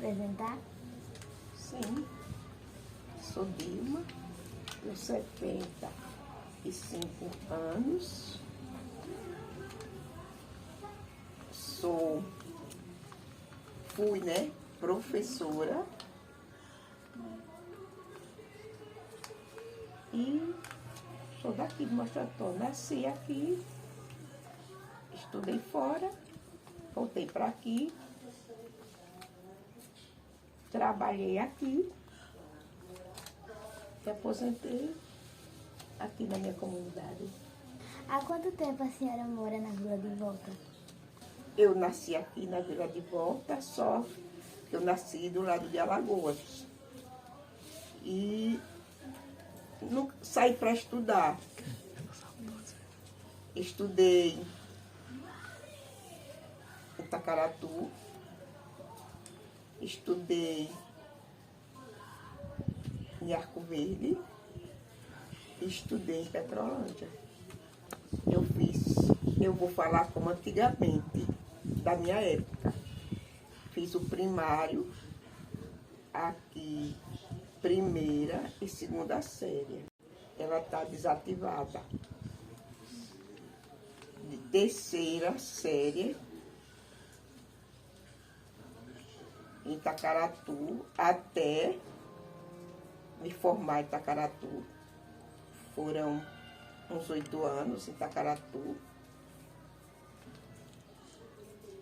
apresentar? Sim, sou Dilma, tenho 75 anos, fui, né, professora e sou daqui de Mostrató. Nasci aqui, estudei fora, voltei para aqui, trabalhei aqui, me aposentei aqui na minha comunidade. Há quanto tempo a senhora mora na Vila de Volta? Eu nasci aqui na Vila de Volta, só que eu nasci do lado de Alagoas. E saí para estudar. Estudei em Itacaratu, estudei em Arco Verde, estudei em Petrolândia. Eu vou falar como antigamente, da minha época. Fiz o primário aqui, primeira e segunda série. Ela está desativada. De terceira série, em Itacaratu, até me formar em Itacaratu. Foram uns 8 anos em Itacaratu.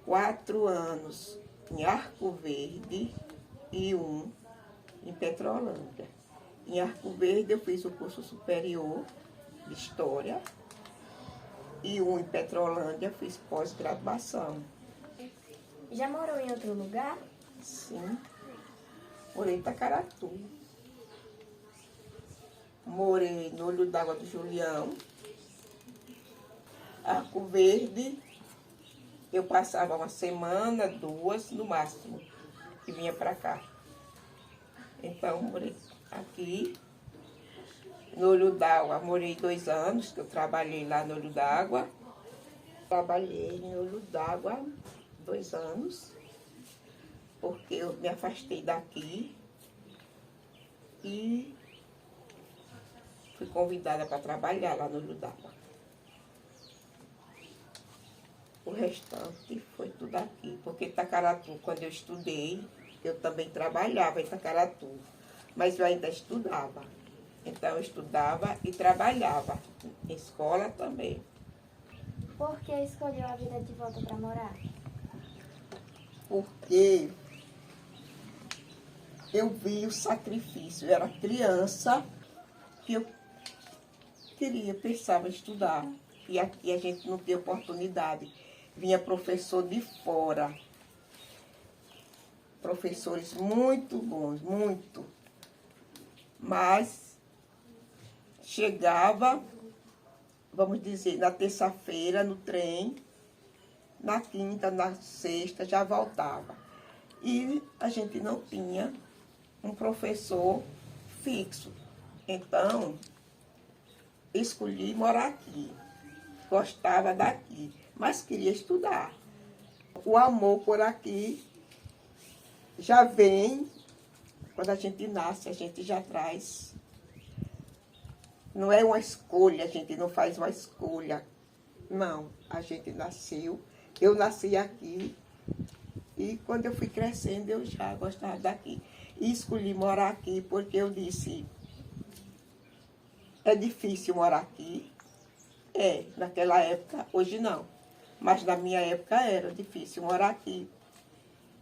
4 anos em Arco Verde e 1 em Petrolândia. Em Arco Verde eu fiz o curso superior de História e 1 em Petrolândia fiz pós-graduação. Já morou em outro lugar? Sim, morei em Itacaratu. Morei no Olho d'Água do Julião, Arco Verde. Eu passava uma semana, 2 no máximo, e vinha para cá. Então, morei aqui, no Olho d'Água. Morei 2 anos, que eu trabalhei lá no Olho d'Água. Trabalhei no Olho d'Água 2 anos, porque eu me afastei daqui e fui convidada para trabalhar lá no Olho d'Água. O restante foi tudo aqui, porque Itacaratu, quando eu estudei, eu também trabalhava em Itacaratu, mas eu ainda estudava. Então eu estudava e trabalhava, em escola também. Por que escolheu a Vila de Volta para morar? Porque eu vi o sacrifício, eu era criança, que eu pensava em estudar, e aqui a gente não tem oportunidade. Vinha professor de fora, professores muito bons, muito. Mas chegava, vamos dizer, na terça-feira no trem, na quinta, na sexta já voltava. E a gente não tinha um professor fixo. Então, escolhi morar aqui. Gostava daqui, mas queria estudar. O amor por aqui já vem, quando a gente nasce, a gente já traz. Não é uma escolha, a gente não faz uma escolha. Não, a gente nasceu, eu nasci aqui e quando eu fui crescendo eu já gostava daqui. E escolhi morar aqui porque eu disse, é difícil morar aqui. Naquela época, hoje não. Mas na minha época era difícil morar aqui.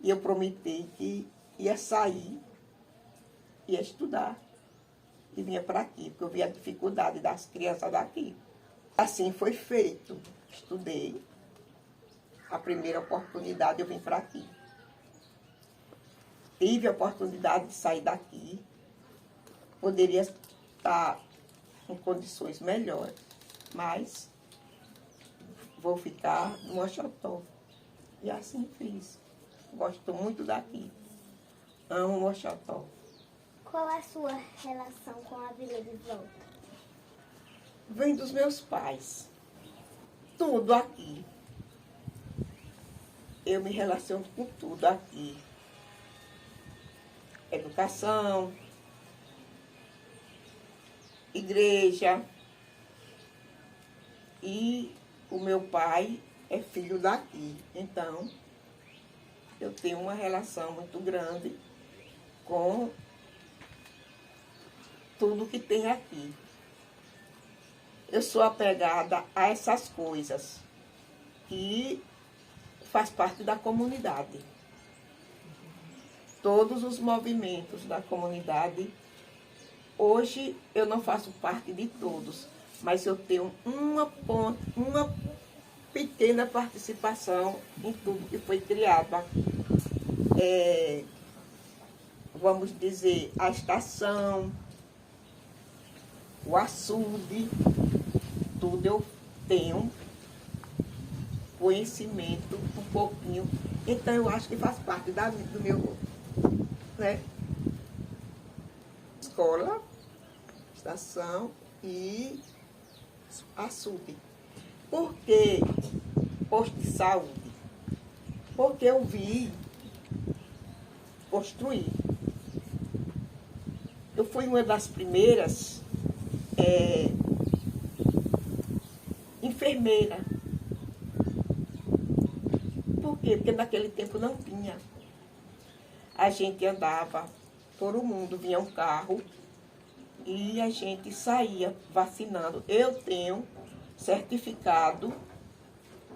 E eu prometi que ia sair, ia estudar. E vinha para aqui, porque eu via a dificuldade das crianças daqui. Assim foi feito. Estudei. A primeira oportunidade eu vim para aqui. Tive a oportunidade de sair daqui. Poderia estar em condições melhores. Mas vou ficar no Mochotó. E assim fiz. Gosto muito daqui. Amo Mochotó. Qual é a sua relação com a Vila de Volta? Vem dos meus pais. Tudo aqui. Eu me relaciono com tudo aqui. educação, igreja. E o meu pai é filho daqui. Então, eu tenho uma relação muito grande com tudo que tem aqui. Eu sou apegada a essas coisas que faz parte da comunidade. Todos os movimentos da comunidade, hoje eu não faço parte de todos, mas eu tenho uma pequena participação em tudo que foi criado. Vamos dizer, a estação, o açude, tudo eu tenho conhecimento um pouquinho. Então eu acho que faz parte do meu, né? Escola, estação e açude. Por que posto de saúde? Porque eu vi construir. Eu fui uma das primeiras enfermeira. Por quê? Porque naquele tempo não tinha. A gente andava por o mundo, vinha um carro e a gente saía vacinando. Eu tenho certificado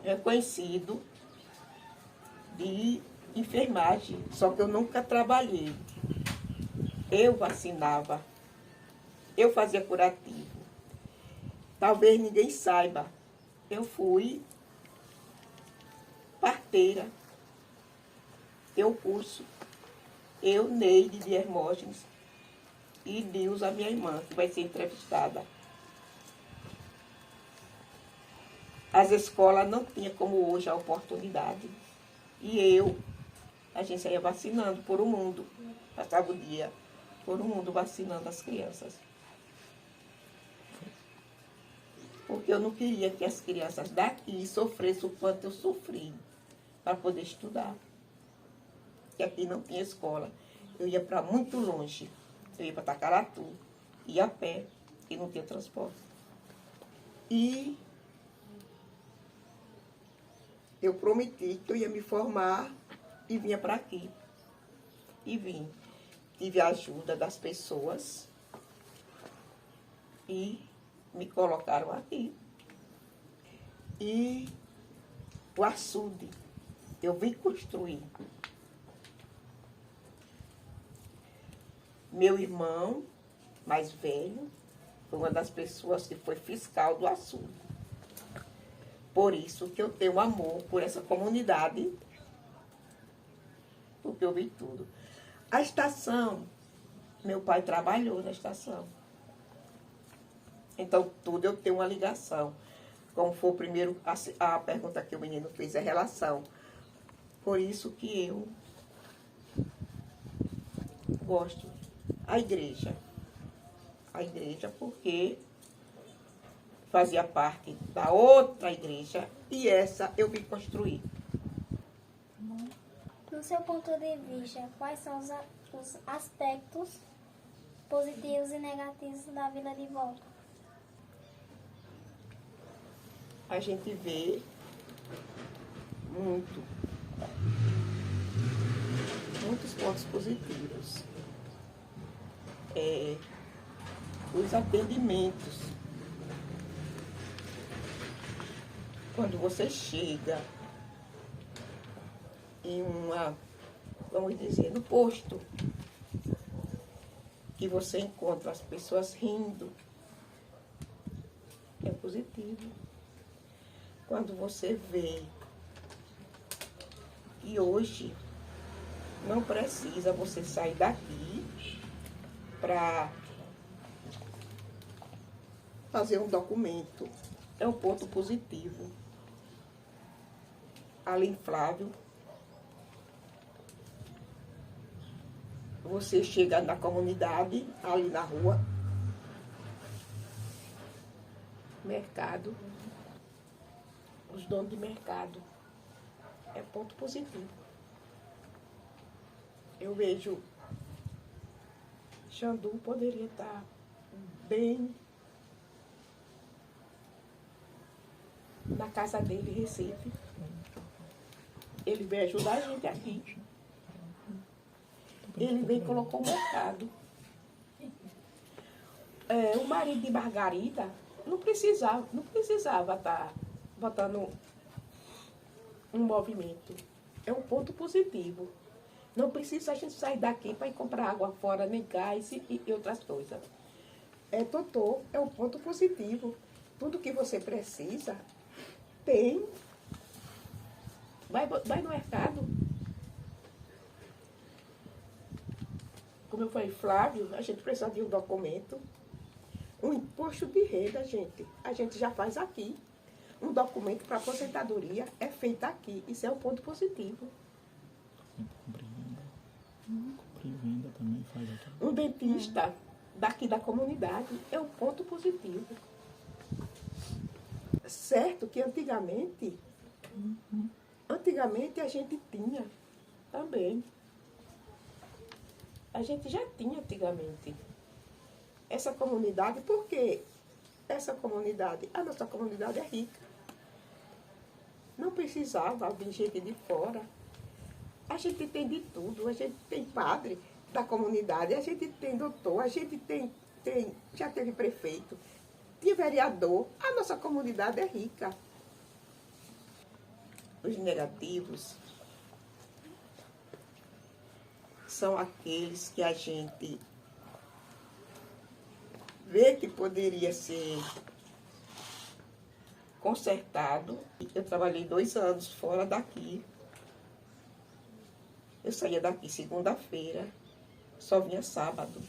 reconhecido de enfermagem, só que eu nunca trabalhei. Eu vacinava, eu fazia curativo. Talvez ninguém saiba, eu fui parteira. Eu curso, eu, Neide de Hermógenes e Dilza, minha irmã, que vai ser entrevistada. As escolas não tinham como hoje a oportunidade. E a gente saía vacinando por o mundo. Passava o dia por o mundo vacinando as crianças. Porque eu não queria que as crianças daqui sofressem o quanto eu sofri para poder estudar. Que aqui não tinha escola. Eu ia para muito longe. Eu ia para Tacaratu, ia a pé, e não tinha transporte. E eu prometi que eu ia me formar e vinha para aqui. E vim. Tive a ajuda das pessoas e me colocaram aqui. E o açude, eu vim construir. Meu irmão, mais velho, foi uma das pessoas que foi fiscal do açude. Por isso que eu tenho amor por essa comunidade, porque eu vi tudo. A estação, meu pai trabalhou na estação. Então, tudo eu tenho uma ligação. Como foi o primeiro, a pergunta que o menino fez, é relação. Por isso que eu gosto. A igreja, porque fazia parte da outra igreja e essa eu vim construir. No seu ponto de vista, quais são os aspectos positivos e negativos da Vila de Volta? A gente vê muitos pontos positivos. Os atendimentos. Quando você chega em vamos dizer, no posto, que você encontra as pessoas rindo, é positivo. Quando você vê que hoje não precisa você sair daqui para fazer um documento, é um ponto positivo. Ali em Flávio, você chega na comunidade, ali na rua, mercado, os donos de mercado, é ponto positivo. Eu vejo Xandu poderia estar bem na casa dele em Recife. Ele veio ajudar a gente aqui. Ele veio e colocou o mercado. O marido de Margarida não precisava estar botando um movimento. É um ponto positivo. Não precisa a gente sair daqui para ir comprar água fora, nem gás e outras coisas. Doutor, é um ponto positivo. Tudo que você precisa, tem. Vai no mercado. Como eu falei, Flávio, a gente precisa de um documento. Um imposto de renda, gente. A gente já faz aqui. Um documento para aposentadoria é feito aqui. Isso é um ponto positivo. Compre venda também faz aqui. Um dentista daqui da comunidade é um ponto positivo. Certo que antigamente a gente tinha também. A gente já tinha antigamente. Essa comunidade, por quê? A nossa comunidade é rica. Não precisava vir gente de fora. A gente tem de tudo, a gente tem padre da comunidade, a gente tem doutor, a gente já teve prefeito, tinha vereador. A nossa comunidade é rica. Os negativos são aqueles que a gente vê que poderia ser consertado. Eu trabalhei 2 anos fora daqui. Eu saía daqui segunda-feira, só vinha sábado.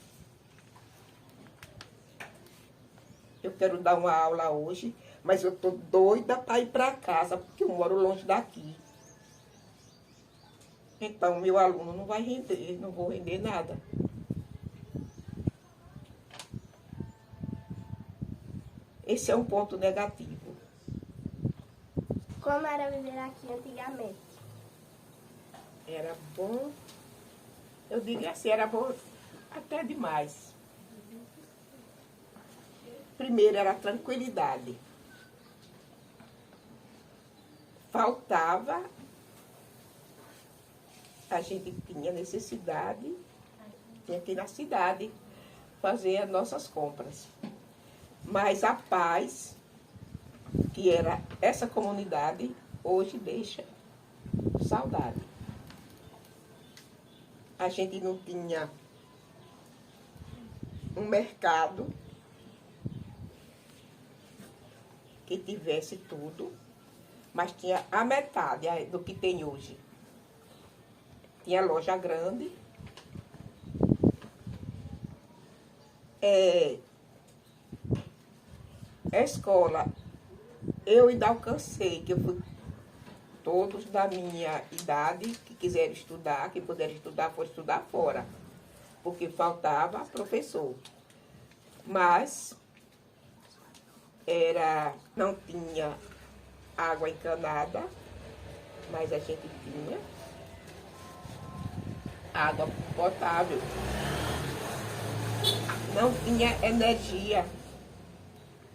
Eu quero dar uma aula hoje, mas eu tô doida para ir para casa, porque eu moro longe daqui. Então, meu aluno não vai render, não vou render nada. Esse é um ponto negativo. Como era viver aqui antigamente? Era bom, eu diria assim, era bom até demais. Primeiro era a tranquilidade. Faltava, a gente tinha necessidade, tinha que ir na cidade fazer as nossas compras. Mas a paz, que era essa comunidade, hoje deixa saudade. A gente não tinha um mercado que tivesse tudo, mas tinha a metade do que tem hoje. Tinha loja grande, a escola, eu ainda alcancei, que eu fui todos da minha idade que quiserem estudar, que puderem estudar, foram estudar fora, porque faltava professor. Mas não tinha água encanada, mas a gente tinha água potável. Não tinha energia.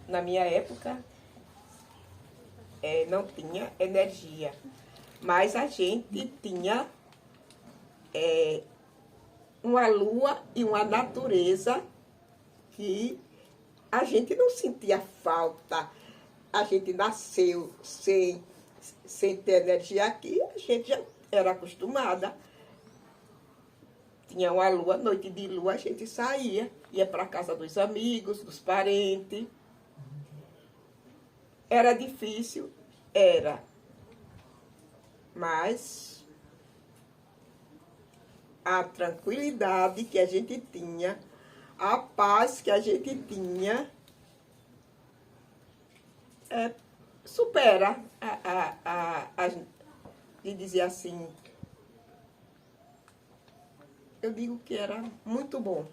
Na minha época, não tinha energia. Mas a gente tinha uma lua e uma natureza que a gente não sentia falta. A gente nasceu sem ter energia aqui, a gente já era acostumada. Tinha uma lua, noite de lua, a gente saía, ia para a casa dos amigos, dos parentes. Era difícil, era. Mas a tranquilidade que a gente tinha, a paz que a gente tinha, supera de dizer assim. Eu digo que era muito bom.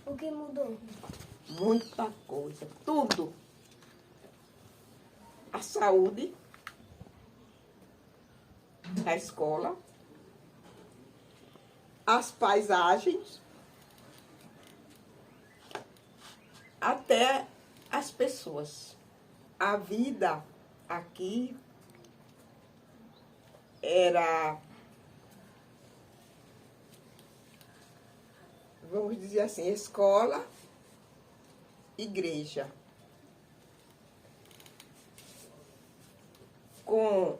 O que mudou? Muita coisa, tudo. A saúde, a escola, as paisagens, até as pessoas. A vida aqui era, vamos dizer assim, escola, igreja. Com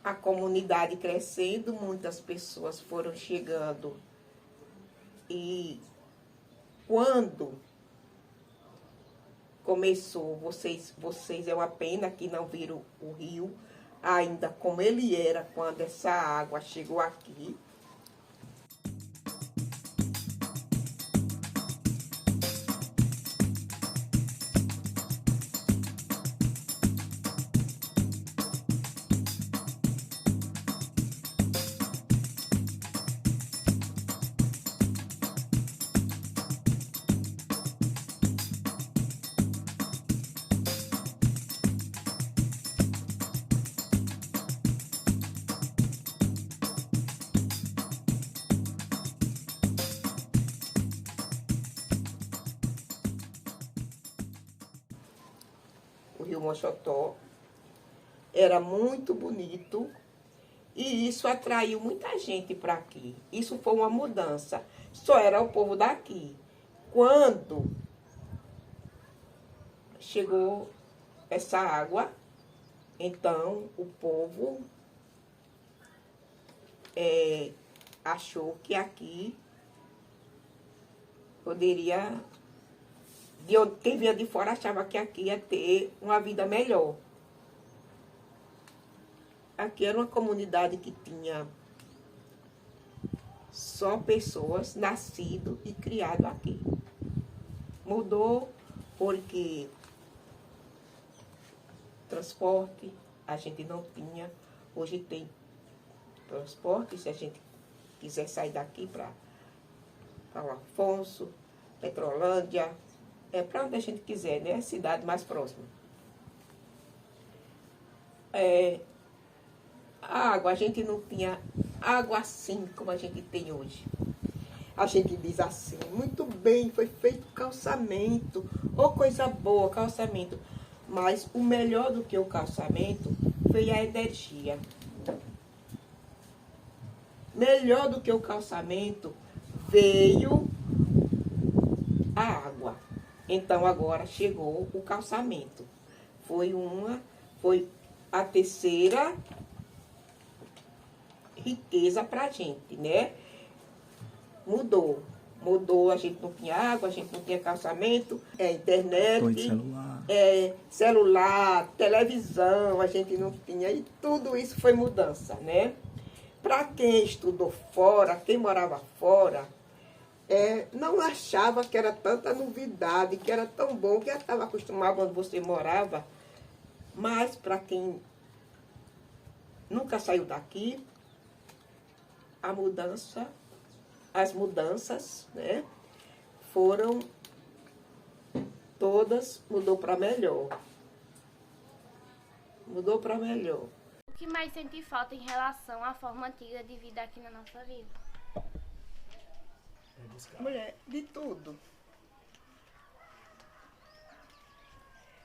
a comunidade crescendo, muitas pessoas foram chegando. E quando começou, vocês é uma pena que não viram o rio ainda como ele era quando essa água chegou aqui. O Rio Mochotó era muito bonito e isso atraiu muita gente para aqui. Isso foi uma mudança. Só era o povo daqui. Quando chegou essa água, então o povo achou que aqui poderia... Quem vinha de fora achava que aqui ia ter uma vida melhor. Aqui era uma comunidade que tinha só pessoas nascidas e criadas aqui. Mudou porque transporte a gente não tinha. Hoje tem transporte, se a gente quiser sair daqui para o Afonso, Petrolândia, para onde a gente quiser, né? Cidade mais próxima. A água, a gente não tinha água assim como a gente tem hoje. A gente diz assim, muito bem, foi feito calçamento, ou coisa boa, calçamento. Mas o melhor do que o calçamento foi a energia. Melhor do que o calçamento veio a água. Então agora chegou o calçamento. Foi a terceira riqueza para a gente, né? Mudou, a gente não tinha água, a gente não tinha calçamento, internet, celular, televisão, a gente não tinha, e tudo isso foi mudança, né? Para quem estudou fora, quem morava fora, não achava que era tanta novidade, que era tão bom, que já estava acostumado onde você morava, mas para quem nunca saiu daqui, as mudanças, né, foram todas, mudou para melhor. Mudou para melhor. O que mais senti falta em relação à forma antiga de vida aqui na nossa vida? Mulher, de tudo.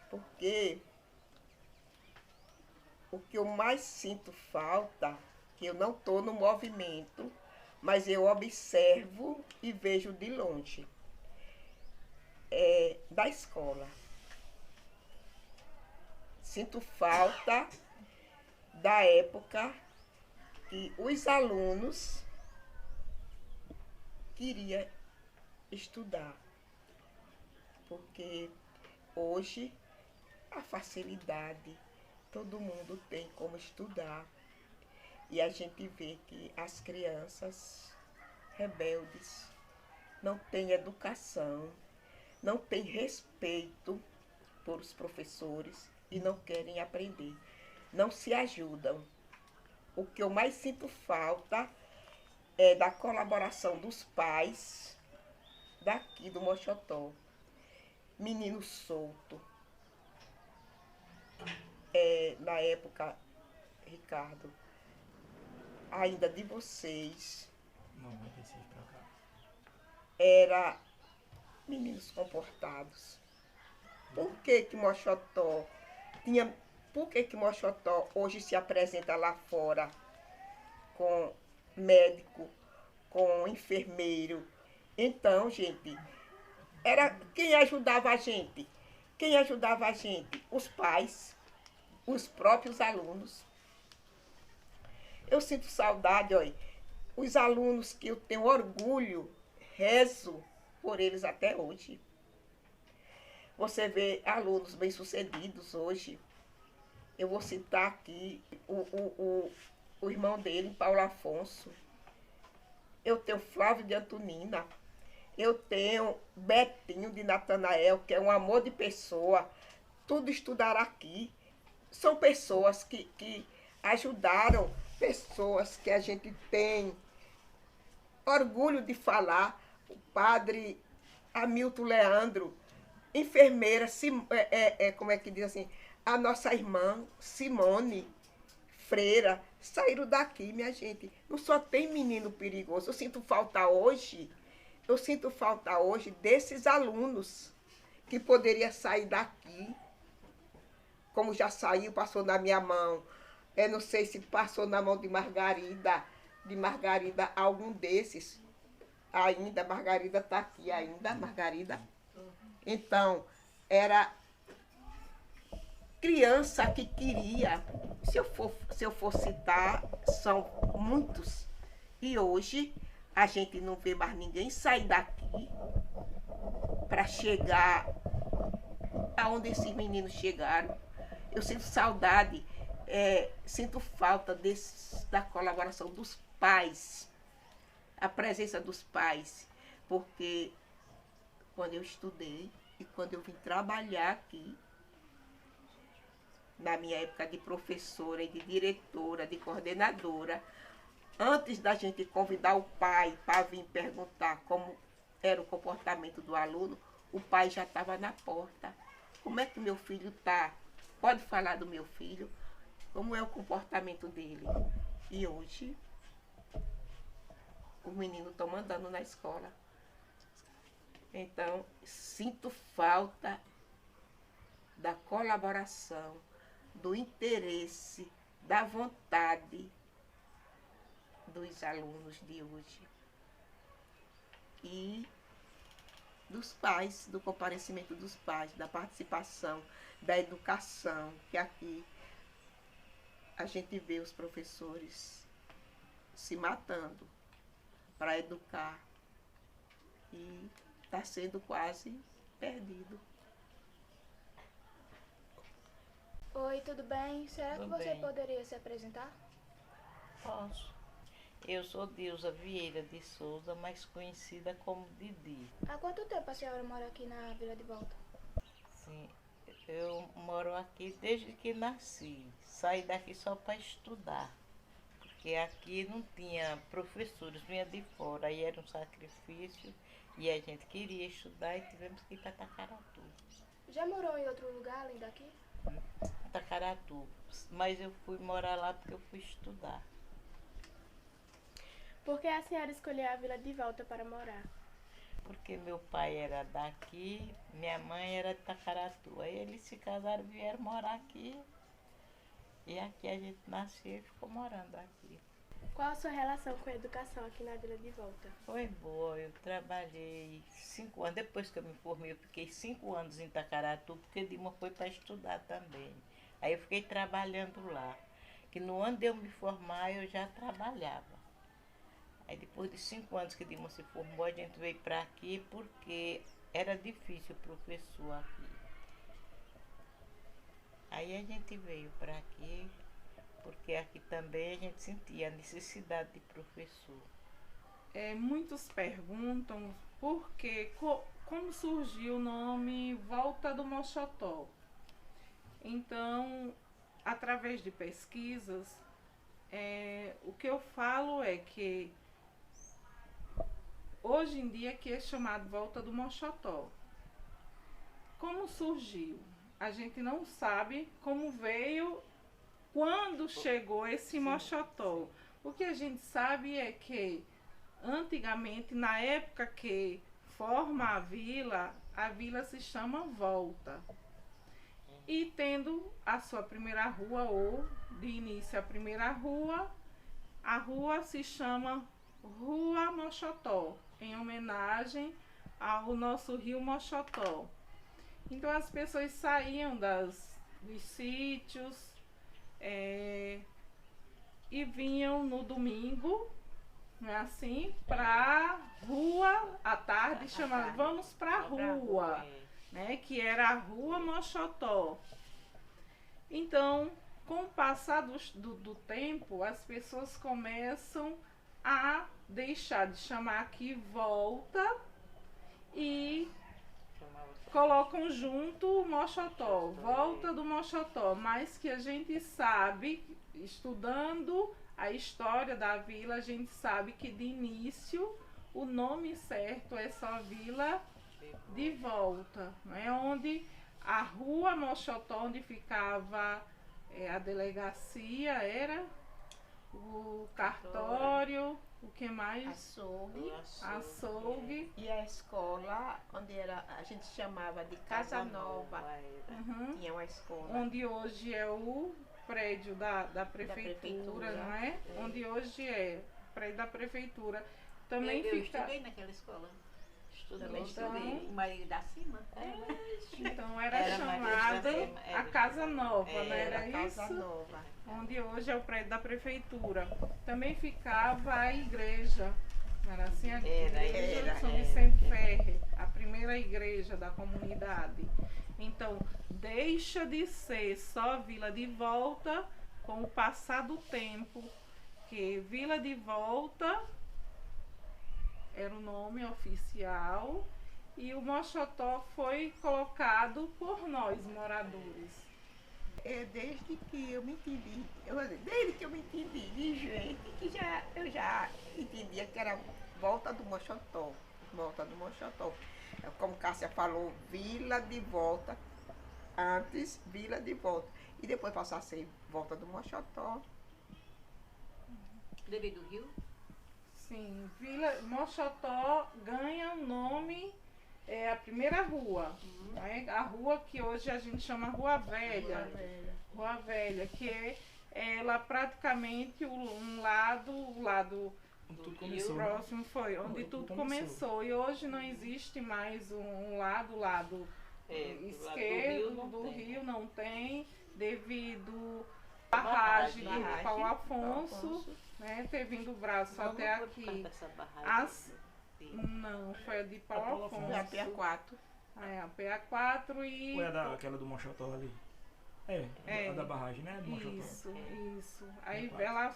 Porque o que eu mais sinto falta, que eu não estou no movimento, mas eu observo e vejo de longe, da escola. Sinto falta da época que os alunos queriam estudar. Porque hoje a facilidade, todo mundo tem como estudar. E a gente vê que as crianças rebeldes não têm educação, não têm respeito por os professores e não querem aprender, não se ajudam. O que eu mais sinto falta é da colaboração dos pais daqui do Mochotó. Menino solto. Na época, Ricardo, ainda de vocês Não, vai descer pra cá. era meninos comportados. Por que Mochotó hoje se apresenta lá fora com médico, com enfermeiro? Então, gente, era quem ajudava a gente? Quem ajudava a gente? Os pais, os próprios alunos. Eu sinto saudade, olha, os alunos que eu tenho orgulho, rezo por eles até hoje. Você vê alunos bem-sucedidos hoje. Eu vou citar aqui o irmão dele, Paulo Afonso. Eu tenho Flávio de Antonina. Eu tenho Betinho de Natanael, que é um amor de pessoa. Tudo estudaram aqui. São pessoas que ajudaram, pessoas que a gente tem orgulho de falar. O padre Hamilton Leandro, enfermeira, como é que diz assim, a nossa irmã Simone Freira, saíram daqui, minha gente. Não só tem menino perigoso. Eu sinto falta hoje desses alunos que poderia sair daqui, como já saiu, passou na minha mão. Eu não sei se passou na mão de Margarida algum desses. Ainda, Margarida está aqui ainda, Margarida. Então, era criança que queria, se eu for citar, são muitos. E hoje a gente não vê mais ninguém sair daqui para chegar aonde esses meninos chegaram. Eu sinto saudade, sinto falta da colaboração dos pais, a presença dos pais, porque quando eu estudei e quando eu vim trabalhar aqui, na minha época de professora e de diretora, de coordenadora, antes da gente convidar o pai para vir perguntar como era o comportamento do aluno, o pai já estava na porta. Como é que meu filho está? Pode falar do meu filho? Como é o comportamento dele? E hoje, os meninos estão mandando na escola. Então, sinto falta da colaboração, do interesse, da vontade dos alunos de hoje. E dos pais, do comparecimento dos pais, da participação, da educação, que aqui a gente vê os professores se matando para educar e está sendo quase perdido. Oi, tudo bem? Será que Tudo você bem. poderia se apresentar? Posso. Eu sou Dilza Vieira de Souza, mais conhecida como Didi. Há quanto tempo a senhora mora aqui na Vila de Volta? Sim, eu moro aqui desde que nasci. Saí daqui só para estudar, porque aqui não tinha professores, vinha de fora, aí era um sacrifício e a gente queria estudar e tivemos que ir para Tacaratu. Já morou em outro lugar além daqui? Tacaratu, mas eu fui morar lá porque eu fui estudar. Por que a senhora escolheu a Vila de Volta para morar? Porque meu pai era daqui, minha mãe era de Tacaratu. Aí eles se casaram e vieram morar aqui. E aqui a gente nasceu e ficou morando aqui. Qual a sua relação com a educação aqui na Vila de Volta? Foi boa, eu trabalhei 5 anos. Depois que eu me formei, eu fiquei 5 anos em Tacaratu, porque Dilma foi para estudar também. Aí eu fiquei trabalhando lá. Que no ano de eu me formar, eu já trabalhava. Aí depois de 5 anos que Dilma se formou, a gente veio para aqui porque era difícil o professor aqui. Aí a gente veio para aqui, porque aqui também a gente sentia a necessidade de professor. Muitos perguntam como surgiu o nome Volta do Mochotó. Então, através de pesquisas, o que eu falo é que hoje em dia que é chamado Volta do Mochotó. Como surgiu? A gente não sabe como veio, quando chegou esse Mochotó. O que a gente sabe é que antigamente, na época que forma a vila se chama Volta. E tendo a sua primeira rua, ou de início a primeira rua, a rua se chama Rua Moxotó, em homenagem ao nosso rio Moxotó. Então as pessoas saíam dos sítios e vinham no domingo, não é assim, para rua à tarde, chamava vamos para a rua, né, que era a Rua Moxotó. Então, com o passar do tempo, as pessoas começam a deixar de chamar aqui Volta e colocam junto o Moxotó, Volta do Moxotó, mas que a gente sabe, estudando a história da vila, a gente sabe que de início o nome certo é só Vila de Volta, né? Onde a Rua Moxotó, onde ficava a delegacia, era o cartório, o que mais? Açougue. E a escola, onde a gente chamava de Casa Nova. Uhum. Tinha uma escola. Onde hoje é o prédio da prefeitura, não é? Onde hoje é o prédio da prefeitura. Também eu fica. estudei naquela escola. Também Estudei em Maria da Cima. Então era Era chamada Maria da Cima, a Casa Nova, não Era era Casa isso? Nova. Onde hoje é o prédio da prefeitura. Também ficava a igreja. Não era assim? A igreja de São Vicente Ferre, a primeira igreja da comunidade. Então, deixa de ser só Vila de Volta com o passar do tempo, que Vila de Volta era o nome oficial e o Moxotó foi colocado por nós, moradores. Desde que eu me entendi, desde que eu me entendi de gente, que eu já entendia que era Volta do Moxotó. Volta do Moxotó. Como Cássia falou, Vila de Volta, antes Vila de Volta. E depois passou a ser Volta do Moxotó. Devido do Rio? Sim, Vila Moxotó ganha o nome, a primeira rua, né? A rua que hoje a gente chama Rua Velha. Rua Velha, que é ela praticamente o lado Tudo começou, né? próximo foi onde tudo começou. E hoje não existe mais um lado esquerdo do rio, não tem, devido à barragem de Paulo Afonso, né, ter vindo o braço até aqui. Não, foi a de Paulo Afonso. A PA4. A PA4 e... Ou é aquela do Moxotó ali? A da barragem, né? Do Moxotó. Isso. Aí ela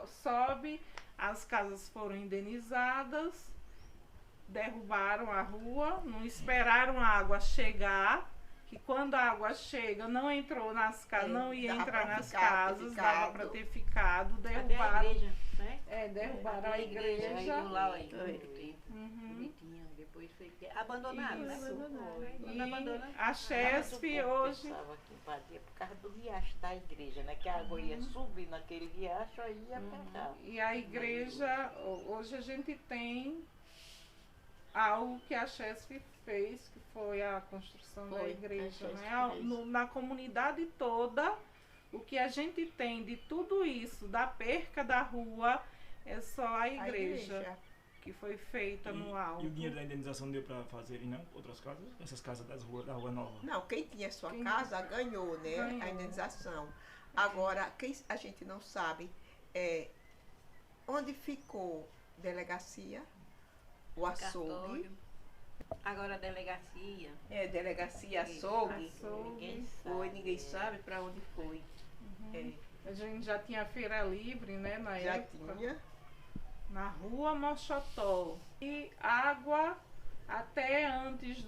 sobe, as casas foram indenizadas, derrubaram a rua, não esperaram a água chegar, que quando a água chega não entrou nas casas, não ia entrar nas casas, dava para ter ficado, derrubaram. Derrubaram a igreja. Depois foi abandonado, né? E a Chesf hoje... Por causa do riacho da igreja, né? Que a água ia subir naquele riacho, aí ia pegar. E a igreja, hoje a gente tem algo que a Chesf fez, que foi a construção da igreja, né? Na comunidade toda, o que a gente tem de tudo isso, da perca da rua, é só a igreja. Que foi feita no alto. E o dinheiro da indenização deu para fazer, não? Outras casas? Essas casas da Rua Nova? Não, quem tinha sua casa ganhou, né? Ganhou. A indenização. Agora, quem a gente não sabe é onde ficou delegacia, o açougue. Agora a delegacia. Delegacia, açougue. Ninguém sabe. sabe para onde foi. A gente já tinha feira livre, né? Na Já época. tinha. Na Rua Moxotó. E água até antes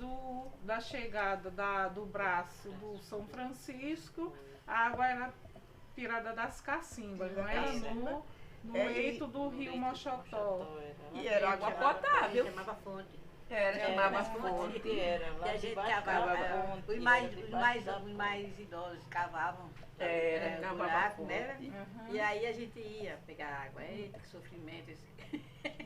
da chegada do braço do São Francisco, a água era tirada das cacimbas, não era? No leito do rio Moxotó. E era água potável. Chamava fonte. Era, chamava fonte. Era, lá E a gente debaixo cavava. da fonte, Os mais idosos cavavam Era, buraco, né? Uhum. E aí a gente ia pegar água. Eita, que sofrimento esse.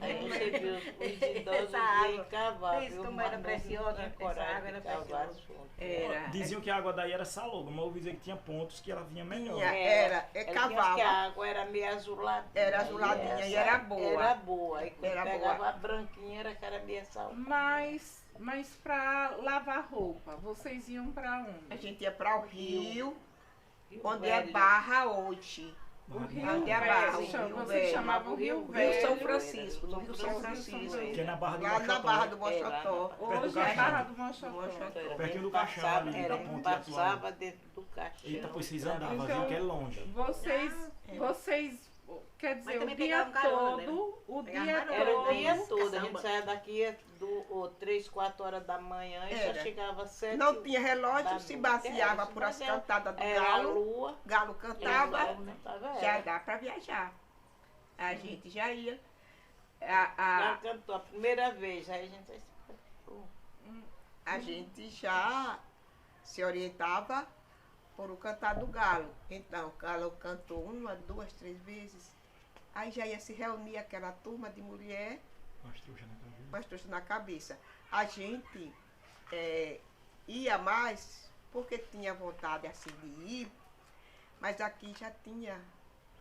Aí você viu os idosos Essa água. iam cavar. Pensa viu? como Mas era não preciosa, tinha essa coragem água era de cavar preciosa. as fontes. Era. Diziam que a água daí era saloba, mas eu ouvi dizer que tinha pontos que ela vinha melhor. Era, Ela tinha que cavava. a água era meio azuladinha. Era azuladinha e era boa. Era boa. E quando Era pegava boa. a branquinha, era que era meio salgada. Mas para lavar roupa, vocês iam para A onde? gente ia para o rio, Rio onde é Velho. Barra hoje. O Rio Onde é Velho, Barra, o chama- Rio vocês Velho. chamavam o Rio Rio Velho. São Francisco, no Rio São Rio Francisco. Que é na Barra do Lá Mochotó. na Barra do É, lá Mochotó. Perto do Hoje é caixão. Barra do Mochotó. Era, Pertinho do a gente caixão passava- ali, era, da ponte passava dentro do caixão. Eita, pois vocês pra andavam, Então, viu que é longe. Vocês, quer dizer, o também dia pegavam carona, né? todo, o Pegavam dia carona. Era o dia todo. todo, a gente saía daqui do 3, 4 horas da manhã e Era. já chegava às 7. Não tinha da relógio, se noite. baseava Era, por as se baseava. cantadas do Era a galo. lua. Galo cantava, Cantava, já era. dá para viajar. A gente já ia. Já cantou a primeira vez, aí a gente... A gente já se orientava por o cantar do galo. Então, o galo cantou 1, 2, 3 vezes. Aí já ia se reunir aquela turma de mulher Mas trouxa na cabeça. com as trouxas na cabeça. A gente ia mais porque tinha vontade assim de ir, mas aqui já tinha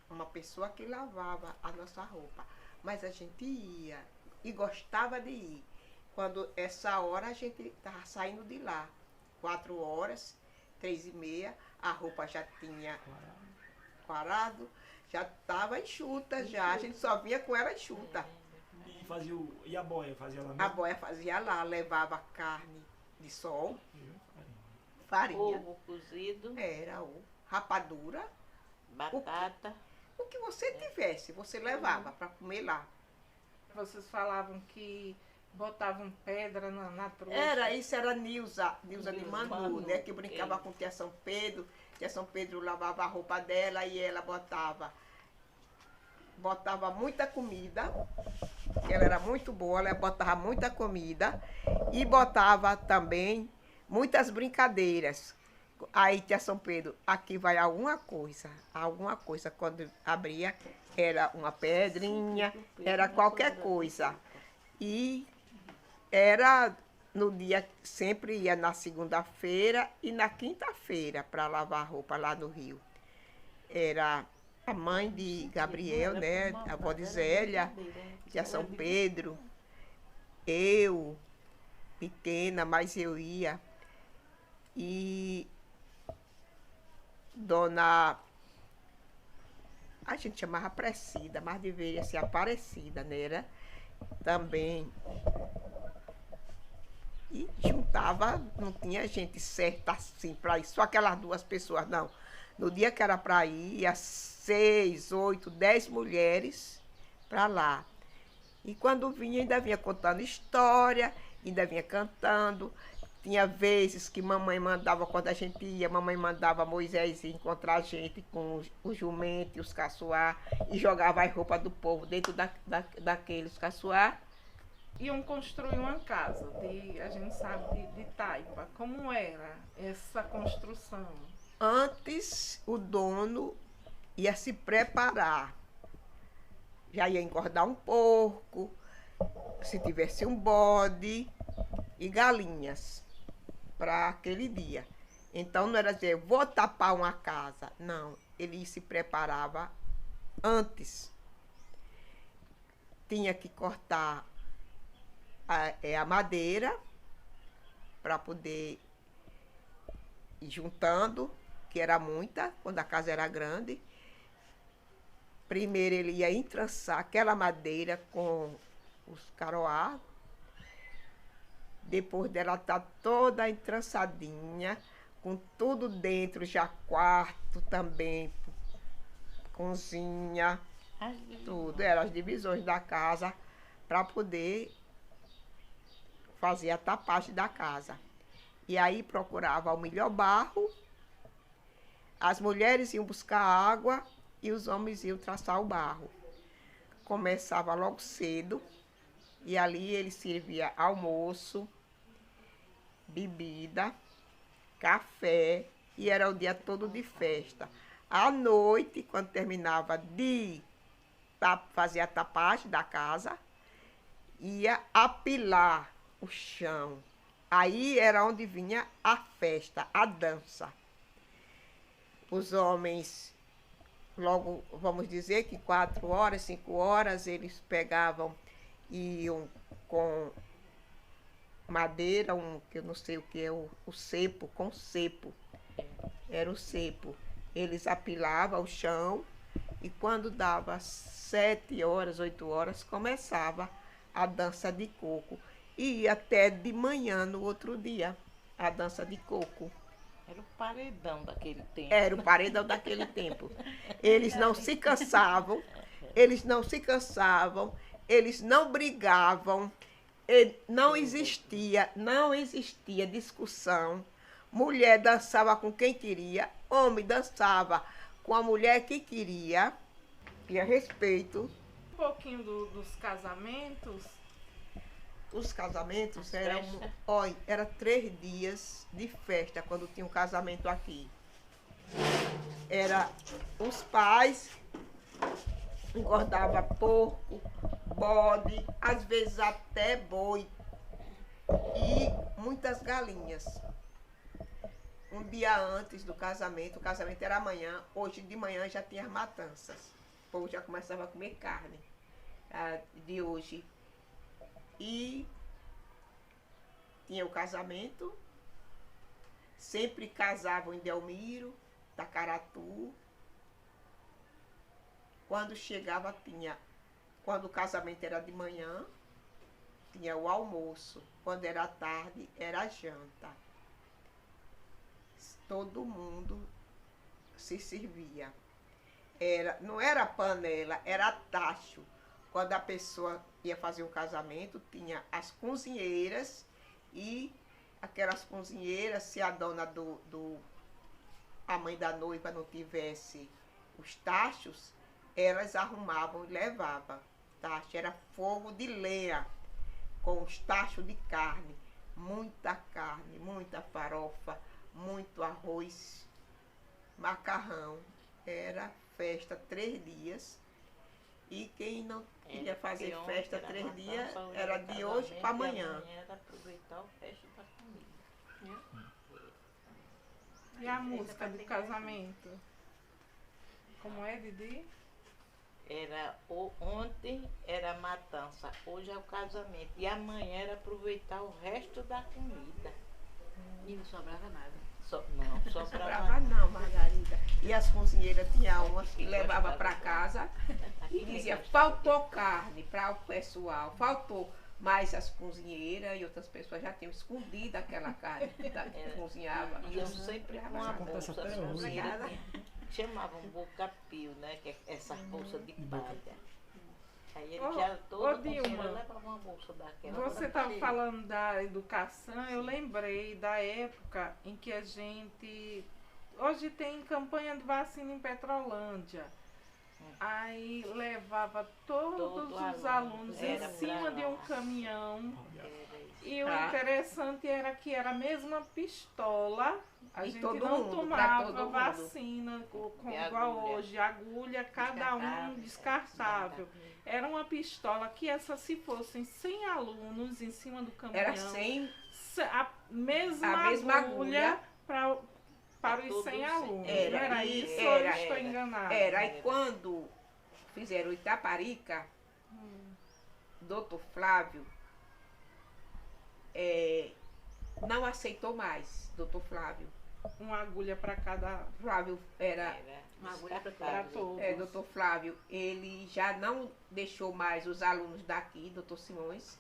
uma pessoa que lavava a nossa roupa. Mas a gente ia e gostava de ir. Quando essa hora a gente estava saindo de lá, 4 horas, 3h30, a roupa já tinha quarado, já estava enxuta já, a gente só vinha com ela enxuta. E fazia e a boia? Fazia lá A mesmo? boia fazia lá, levava carne de sol, Viu? farinha, Ovo cozido, era o rapadura, batata. o que você tivesse, você levava para comer lá. Vocês falavam que botavam pedra na trouxa. Isso era Nilza de Manu, Manu, né? Que brincava com tia São Pedro. Tia São Pedro lavava a roupa dela e ela botava muita comida, que ela era muito boa, ela botava muita comida e botava também muitas brincadeiras. Aí tia São Pedro, aqui vai alguma coisa. Quando abria, era uma pedrinha, era qualquer coisa. E era no dia, sempre ia na segunda-feira e na quinta-feira para lavar roupa lá no Rio. Era a mãe de Gabriel, né? A avó de Zélia, tia São Pedro, eu, pequena, mas eu ia. E dona, a gente chamava Aparecida, mas deveria ser Aparecida, né? Era também. E juntava, não tinha gente certa assim para ir, só aquelas 2 pessoas, não. No dia que era para ir, ia 6, 8, 10 mulheres para lá. E quando vinha, ainda vinha contando história, ainda vinha cantando. Tinha vezes que mamãe mandava, quando a gente ia, mamãe mandava Moisés ir encontrar a gente com os jumentos e os caçoar e jogava as roupas do povo dentro daqueles caçoar. Iam construir uma casa, a gente sabe, de taipa. Como era essa construção? Antes, o dono ia se preparar. Já ia engordar um porco, se tivesse um bode e galinhas para aquele dia. Então, não era dizer, vou tapar uma casa. Não, ele se preparava antes. Tinha que cortar a madeira para poder ir juntando, que era muita, quando a casa era grande. Primeiro ele ia entrançar aquela madeira com os caroá. Depois dela estar toda entrançadinha, com tudo dentro, já quarto também, cozinha, tudo. Eram as divisões da casa para poder fazer a tapagem da casa. E aí procurava o melhor barro, as mulheres iam buscar água e os homens iam traçar o barro. Começava logo cedo, E ali ele servia almoço, bebida, café, e era o dia todo de festa. À noite, quando terminava de fazer a tapagem da casa, ia apilar o chão. Aí era onde vinha a festa, a dança. Os homens, logo, vamos dizer que 4 horas, 5 horas, eles pegavam e iam com madeira, que eu não sei o que é, o cepo, com cepo. Era o cepo. Eles apilavam o chão e quando dava 7 horas, 8 horas, começava a dança de coco. E ia até de manhã no outro dia, a dança de coco. Era o paredão daquele tempo. Era o paredão daquele tempo. Eles não se cansavam, eles não se cansavam, eles não brigavam, não existia discussão. Mulher dançava com quem queria, homem dançava com a mulher que queria. E a respeito. Um pouquinho dos casamentos. Os casamentos era 3 dias de festa quando tinha um casamento aqui. Era os pais engordava porco, bode, às vezes até boi e muitas galinhas. Um dia antes do casamento, o casamento era amanhã, hoje de manhã já tinha as matanças. O povo já começava a comer carne de hoje. E tinha o casamento, sempre casavam em Delmiro, Tacaratu. Quando chegava quando o casamento era de manhã, tinha o almoço. Quando era tarde, era a janta. Todo mundo se servia. Não era panela, era tacho. Quando a pessoa ia fazer um casamento, tinha as cozinheiras e aquelas cozinheiras, se a dona a mãe da noiva não tivesse os tachos, elas arrumavam e levavam. Tacho era fogo de lenha, com os tachos de carne, muita farofa, muito arroz, macarrão. Era festa 3 dias. E quem não queria fazer festa 3 dias, era de hoje para amanhã. Era aproveitar o resto da comida. E a música do casamento? Como é, Didi? Ontem era a matança, hoje é o casamento. E amanhã era aproveitar o resto da comida. E não sobrava nada. Não Sobrava não, Margarida. E as cozinheiras tinham umas que levava para casa e dizia, faltou carne para o pessoal, faltou. Mas as cozinheiras e outras pessoas já tinham escondido aquela carne que cozinhava. E eu sempre com uma bolsa, até as hoje. cozinheiras chamavam boca-pio, né? Que é essa bolsa de palha. Aí ele já toda Dilma, levava uma bolsa daquela. Você estava falando da educação, eu lembrei da época em que a gente... Hoje tem campanha de vacina em Petrolândia. Aí levava todos os alunos em cima de um caminhão. E o interessante era que era a mesma pistola. A gente não tomava vacina igual hoje, agulha, cada um descartável. Era uma pistola que se fossem 100 alunos em cima do caminhão, era 100, a mesma agulha para os 100 alunos. Era isso ou eu estou enganada? Era, e quando fizeram Itaparica, doutor Flávio não aceitou mais, doutor Flávio. Uma agulha para cada... Flávio era uma agulha para todos. Doutor Flávio, ele já não deixou mais os alunos daqui, doutor Simões,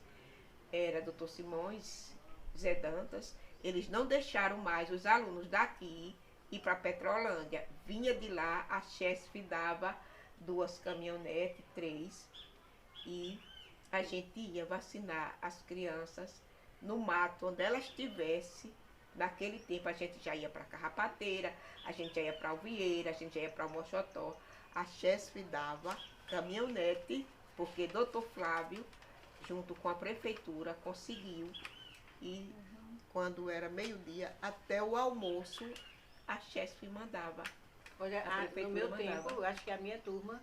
doutor Simões, Zé Dantas, eles não deixaram mais os alunos daqui ir para Petrolândia. Vinha de lá, a Chesf dava 2 caminhonetes, 3, e a gente ia vacinar as crianças no mato, onde elas estivessem. Naquele tempo a gente já ia para Carrapateira, a gente já ia para Alvieira, a gente já ia para Mochotó. A Chesf dava caminhonete, porque doutor Flávio junto com a prefeitura, conseguiu. E quando era meio-dia, até o almoço, a CHESP mandava. Olha, A no prefeitura meu mandava. tempo, acho que a minha turma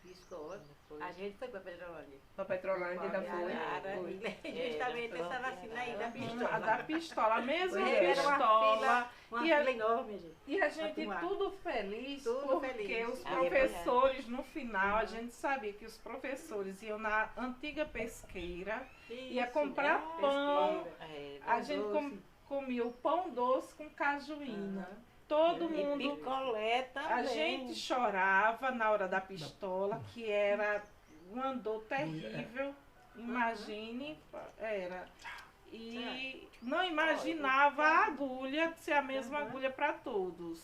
de escola, a gente foi para Petrolândia. Para Petrolândia ainda foi. Justamente essa vacina aí da A pistola. da pistola, a mesma Era pistola. uma E a- fila enorme, gente. E a gente tomar. tudo feliz, Tudo porque feliz. os Ah, professores, no final, a gente sabia que os professores iam na antiga pesqueira, ia comprar pão, a gente comia o pão doce com cajuína. Todo E mundo, picolé também. a gente chorava na hora da pistola, que era uma dor terrível, imagine, era. E não imaginava a agulha ser a mesma agulha para todos.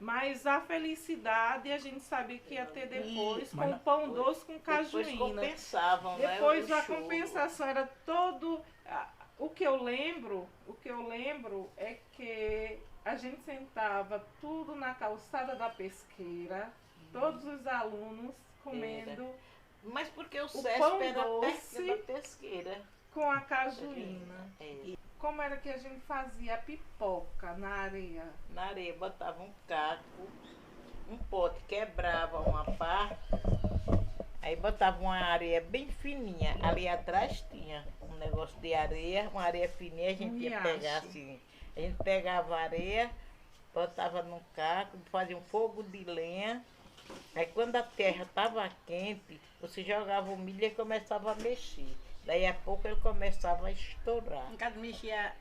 Mas a felicidade a gente sabia que ia ter depois, com o pão doce com Depois cajuína. compensavam, né? Depois o a choro. compensação era todo. O que eu lembro é que a gente sentava tudo na calçada da pesqueira, todos os alunos comendo Mas porque o o SESP pão era doce perto da pesqueira. com a cajuína. É. Como era que a gente fazia a pipoca na areia? Na areia botava um caco, um pote, quebrava uma parte, aí botava uma areia bem fininha. Ali atrás tinha um negócio de areia, uma areia fininha, a gente ia riacho. pegar assim. A gente pegava a areia, botava no caco, fazia um fogo de lenha. Aí quando a terra estava quente, você jogava o milho e começava a mexer. Daí a pouco ele começava a estourar. Em casa mexia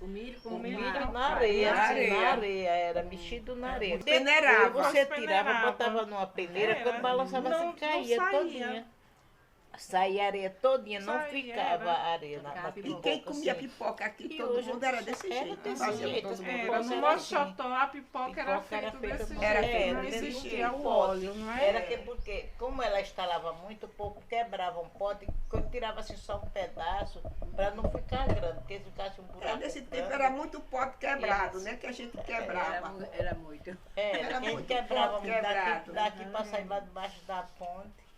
o milho com O milho uma- Na areia, Na assim, areia. na areia, era mexido na areia. Peneirava. Depois você Nós tirava, peneirava. botava numa peneira, Era. quando balançava Não- assim, não caía saía. todinha. Saía a areia todinha, não Saía, ficava era. a areia na Ficava E pipoca. quem comia assim. pipoca aqui, E todo hoje mundo era desse era jeito. desse Fazia jeito, todo mundo. Era, no Era Mochotó a pipoca era Pipoca era feita feita desse com- jeito, Era não desse existia jeito. o óleo, não Era é? que porque, como ela estalava muito pouco, quebrava um pote, quando tirava assim só um pedaço, para não ficar grande, porque se ficasse um buraco. Nesse tempo grande, era muito pote quebrado, Isso. né? Que a gente Era, quebrava. era muito. Era, Era que a gente muito quebrava pote muito quebrado. daqui para sair lá debaixo da ponte.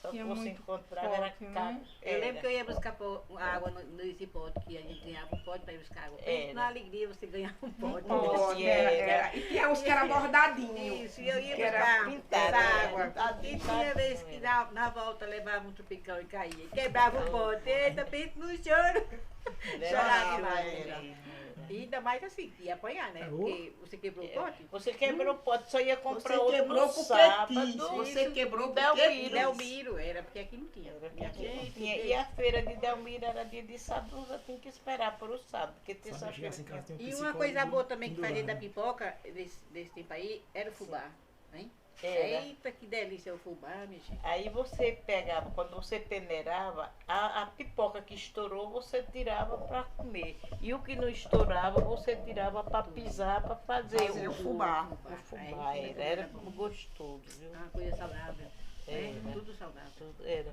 Só que Tinha você muito encontrava era pote, né? caco. Eu lembro que eu ia buscar água nesse pote, que a gente ganhava um pote para ir buscar água. Era. Na alegria você ganhava um pote. Pote, E tinha uns que era bordadinho. Isso, e eu ia Que era buscar pintado, essa era água. pintado, E tinha vez que na volta levava um tupicão e caía. Quebrava o pote. Eita, pinto no choro. Chorava demais. E ainda mais assim, ia apanhar, né? Porque você quebrou o pote. Você quebrou o pote, só ia comprar Você outro quebrou no porque sábado. quis. Você quebrou porque Delmiro. quis. Delmiro, era porque aqui não tinha. Era porque aqui não Gente, tinha. E a feira de Delmiro era dia de sábado, já tinha que esperar por o sábado, porque Só terça-feira. chegasse em casa, tem um E uma psicólogo coisa boa também que fazia pendurado. da pipoca, desse tempo aí, era o fubá. Hein? Era. Eita, que delícia o fubá, minha gente. Aí você pegava, quando você peneirava, a pipoca que estourou você tirava para comer. E o que não estourava você tirava para pisar, para fazer Fazer o fubá. O fubá era gostoso, viu? Uma coisa saudável. Era. Tudo saudável. Tudo era.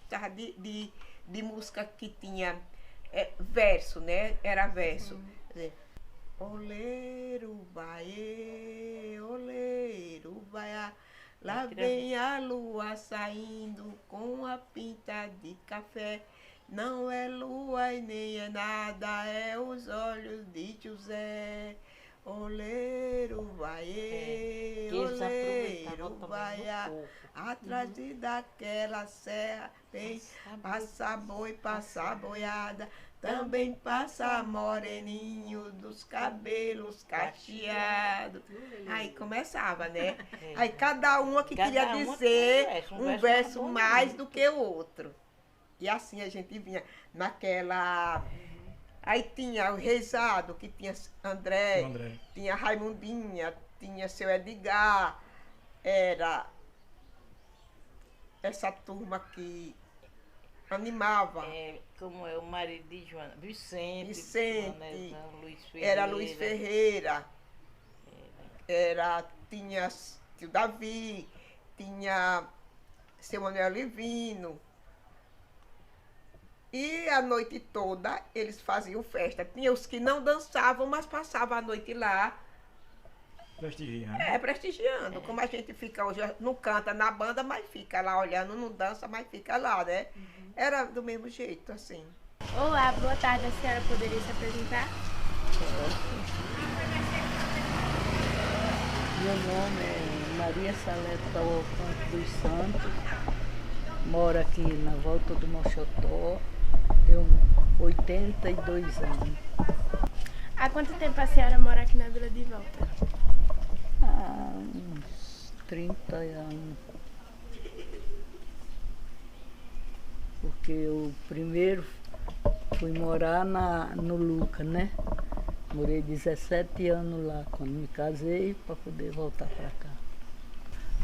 Tava de música que tinha verso, né? Era verso. Quer dizer, oleiro, baia, lá vem a lua saindo com a pinta de café. Não é lua e nem é nada, é os olhos de José. Oleiro, Que eles aproveitavam oleiro, também baia, no coco. atrás de daquela serra, vem passa boi, passa boiada, também passa moreninho dos cabelos cacheados. Aí começava, né? Aí cada uma que Cada queria uma dizer tinha um um verso verso mais mais bonito. do que o outro. E assim a gente vinha naquela. Aí tinha o Reisado, que tinha André, André. tinha Raimundinha, tinha seu Edgar, era essa turma que animava. Como é o marido de Joana? Vicente. Vicente, Joanezão, Luiz Ferreira. Era Luiz Ferreira, tinha tio Davi, tinha seu Manuel Livino. E a noite toda eles faziam festa. Tinha os que não dançavam, mas passavam a noite lá Prestigiando. Né? É, prestigiando. Como a gente fica hoje, não canta na banda, mas fica lá olhando, não dança, mas fica lá, né? Era do mesmo jeito, assim. Olá, boa tarde. A senhora poderia se apresentar? Meu nome é Maria Saleta Campos dos Santos, moro aqui na volta do Mochotó, tenho 82 anos. Há quanto tempo a senhora mora aqui na Vila de Volta? Há uns 30 anos. Porque eu primeiro fui morar no Luca, né? Morei 17 anos lá, quando me casei, para poder voltar para cá.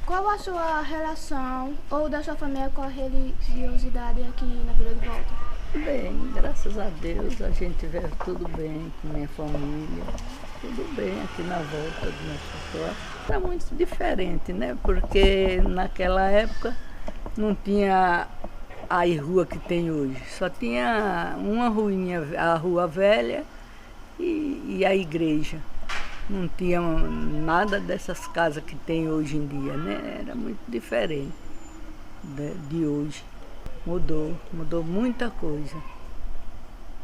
Qual a sua relação ou da sua família com a religiosidade aqui na Vila de Volta? Bem, graças a Deus a gente vê tudo bem com minha família, tudo bem aqui na volta do nosso. Era muito diferente, né? Porque naquela época não tinha a rua que tem hoje, só tinha uma ruinha, a Rua Velha e a igreja. Não tinha nada dessas casas que tem hoje em dia, né? Era muito diferente de hoje. Mudou muita coisa.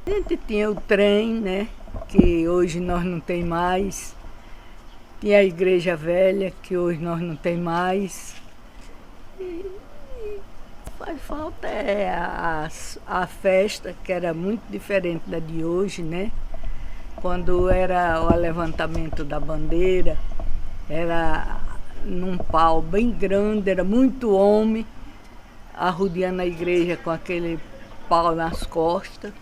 A gente tinha o trem, né? Que hoje nós não tem mais. Tinha a igreja velha, que hoje nós não tem mais. E faz falta a festa, que era muito diferente da de hoje, né? Quando era o levantamento da bandeira, era num pau bem grande, era muito homem, arrodeando a igreja com aquele pau nas costas.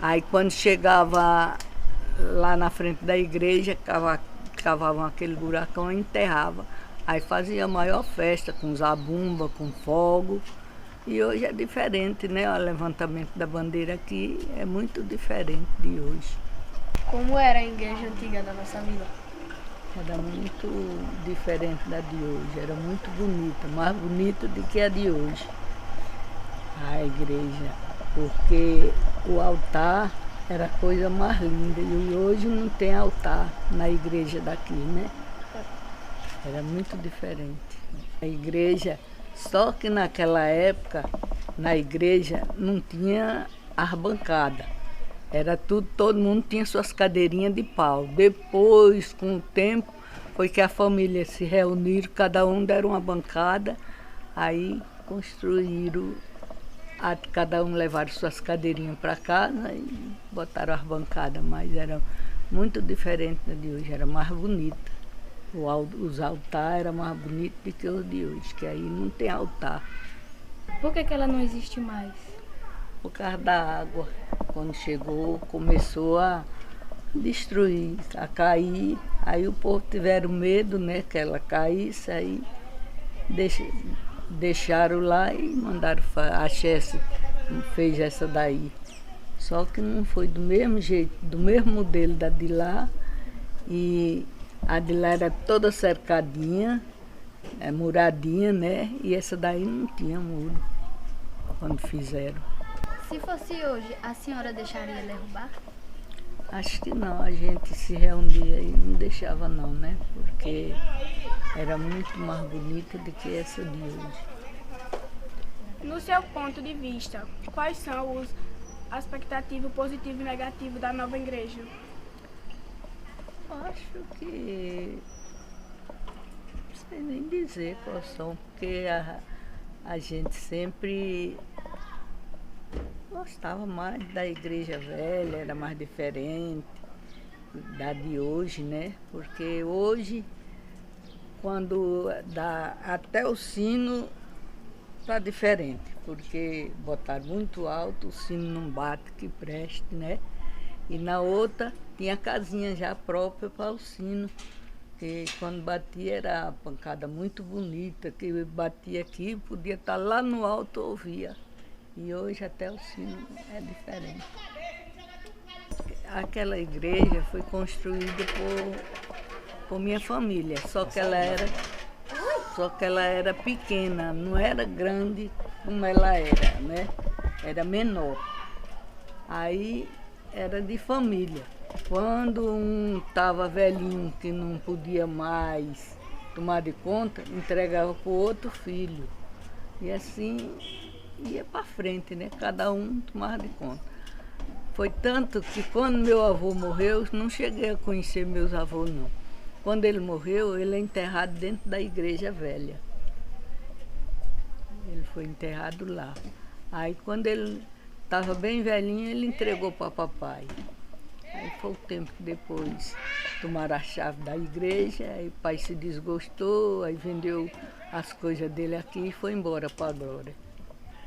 Aí quando chegava lá na frente da igreja, cavavam aquele buracão e enterrava. Aí fazia a maior festa com zabumba, com fogo. E hoje é diferente, né? O levantamento da bandeira aqui é muito diferente de hoje. Como era a igreja antiga da nossa vila? Era muito diferente da de hoje, era muito bonita, mais bonita do que a de hoje. A igreja, porque o altar era a coisa mais linda e hoje não tem altar na igreja daqui, né? Era muito diferente. A igreja, só que naquela época, na igreja não tinha arbancada. Era tudo, todo mundo tinha suas cadeirinhas de pau. Depois, com o tempo, foi que a família se reuniram, cada um deram uma bancada, aí construíram, cada um levaram suas cadeirinhas para casa e botaram as bancadas, mas era muito diferente da de hoje, era mais bonita. Os altares eram mais bonitos do que os de hoje, que aí não tem altar. Por que ela não existe mais? Por causa da água. Quando chegou, começou a destruir, a cair. Aí o povo tiveram medo, né, que ela caísse, aí deixaram lá e mandaram a Chesse fez essa daí. Só que não foi do mesmo jeito, do mesmo modelo da de lá. E a de lá era toda cercadinha, muradinha, né? E essa daí não tinha muro quando fizeram. Se fosse hoje, a senhora deixaria derrubar? Acho que não, a gente se reunia e não deixava não, né? Porque era muito mais bonita do que essa de hoje. No seu ponto de vista, quais são os aspectos positivos e negativos da nova igreja? Acho que não sei nem dizer quais são, porque a gente sempre gostava mais da igreja velha, era mais diferente da de hoje, né? Porque hoje, quando dá até o sino, tá diferente, porque botaram muito alto, o sino não bate que preste, né? E na outra tinha casinha já própria para o sino, que quando batia era a pancada muito bonita, que batia aqui, podia estar lá no alto, ouvia. E hoje até o sino é diferente. Aquela igreja foi construída por minha família, só que ela era pequena, não era grande como ela era, né? Era menor. Aí era de família. Quando um estava velhinho, que não podia mais tomar de conta, entregava para o outro filho. E assim ia para frente, né? Cada um tomava de conta. Foi tanto que quando meu avô morreu, não cheguei a conhecer meus avós, não. Quando ele morreu, ele é enterrado dentro da igreja velha. Ele foi enterrado lá. Aí quando ele estava bem velhinho, ele entregou para papai. Aí foi o tempo que depois tomaram a chave da igreja, aí o pai se desgostou, aí vendeu as coisas dele aqui e foi embora para a Glória.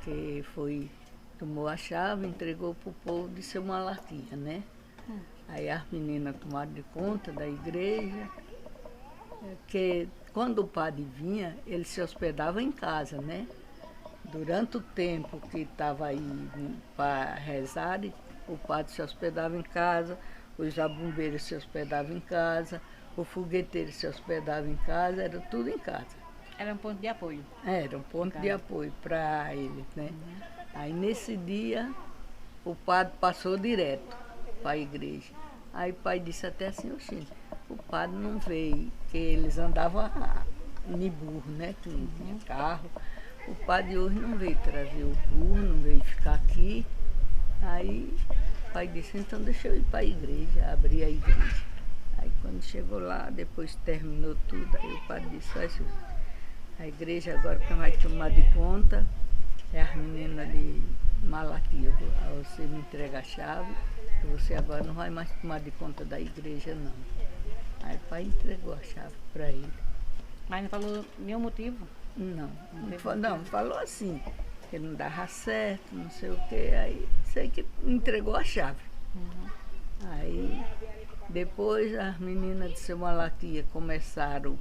Que foi, tomou a chave, entregou para o povo de Seu Malaquia, né? Aí as meninas tomaram de conta da igreja, que quando o padre vinha, ele se hospedava em casa, né? Durante o tempo que estava aí para rezar, o padre se hospedava em casa, os zabumbeiros se hospedavam em casa, o fogueteiro se hospedava em casa, era tudo em casa. Era um ponto de apoio. Era um ponto de apoio para eles, né? Aí nesse dia, o padre passou direto para a igreja. Aí o pai disse até assim, oxi, o padre não veio, que eles andavam em burro, né? Que não tinha carro. O padre hoje não veio trazer o burro, não veio ficar aqui. Aí o pai disse, então deixa eu ir para a igreja, abrir a igreja. Aí quando chegou lá, depois terminou tudo, aí o padre disse, olha, a igreja agora quem vai tomar de conta é as meninas de Malaquia. Você me entrega a chave, e você agora não vai mais tomar de conta da igreja, não. Aí o pai entregou a chave para ele. Mas não falou nenhum motivo? Não, falou assim, que não dava certo, não sei o quê, aí sei que entregou a chave. Aí depois as meninas de Seu Malaquia começaram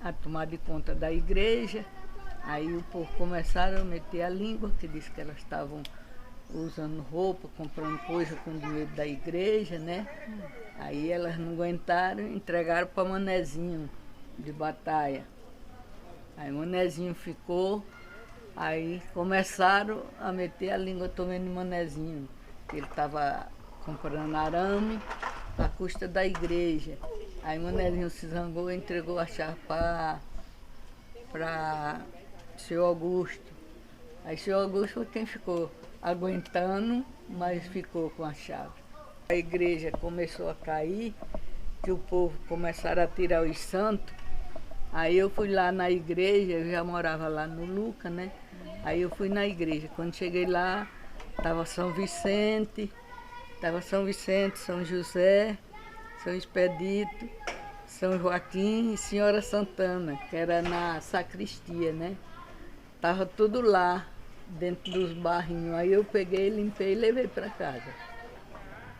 a tomar de conta da igreja, aí o povo começaram a meter a língua, que disse que elas estavam usando roupa, comprando coisa com dinheiro da igreja, né? Aí elas não aguentaram e entregaram para Manezinho de Batalha. Aí Manezinho ficou, aí começaram a meter a língua também no Manezinho, que ele estava comprando arame à custa da igreja. Aí Manezinho se zangou e entregou a chave para Seu Augusto. Aí Seu Augusto foi quem ficou aguentando, mas ficou com a chave. A igreja começou a cair, que o povo começaram a tirar os santos. Aí eu fui lá na igreja, eu já morava lá no Luca, né? Aí eu fui na igreja. Quando cheguei lá, estava São Vicente, São José, São Expedito, São Joaquim e Senhora Santana, que era na sacristia, né? Estava tudo lá, dentro dos barrinhos. Aí eu peguei, limpei e levei para casa.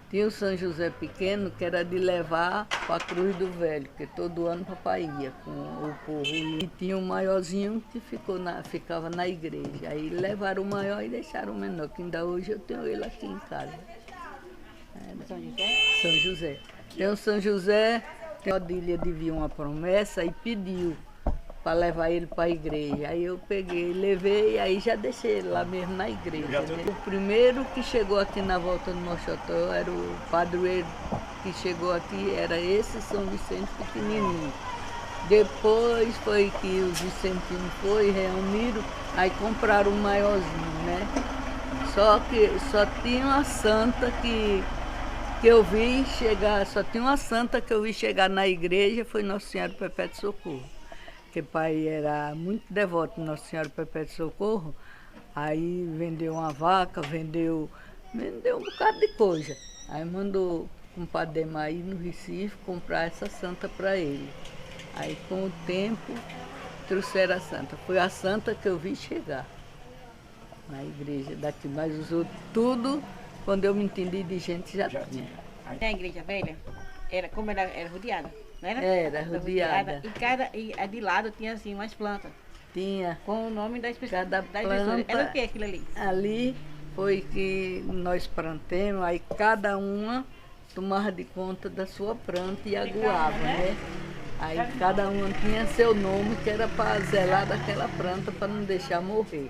Tinha o São José pequeno, que era de levar para a Cruz do Velho, que todo ano papai ia com o povo. E tinha um maiorzinho que ficava na igreja. Aí levaram o maior e deixaram o menor, que ainda hoje eu tenho ele aqui em casa. São José? São José. Tem o São José, tem a Odília devia uma promessa e pediu para levar ele para a igreja. Aí eu peguei, levei e aí já deixei ele lá mesmo na igreja. Né? O primeiro que chegou aqui na volta do Mochotó era o padroeiro que chegou aqui, era esse São Vicente pequenininho. Depois foi que os vicentinos reuniram, aí compraram um maiorzinho, né? Só que só tinha uma santa que eu vi chegar, na igreja, foi Nossa Senhora do Perpétuo Socorro. Porque pai era muito devoto de Nossa Senhora do Perpétuo Socorro, aí vendeu uma vaca, vendeu um bocado de coisa. Aí mandou um padre Demar ir no Recife comprar essa santa para ele. Aí com o tempo trouxeram a santa. Foi a santa que eu vi chegar na igreja daqui, mas os outros, tudo, quando eu me entendi de gente, já tinha. A igreja velha, era rodeada, não era? Era rodeada. E a de lado tinha assim umas plantas. Tinha. Com o nome das pessoas. Cada planta. Era o que aquilo ali? Ali foi que nós plantemos, aí cada uma tomava de conta da sua planta e aguava, né? Aí cada uma tinha seu nome, que era para zelar daquela planta, para não deixar morrer.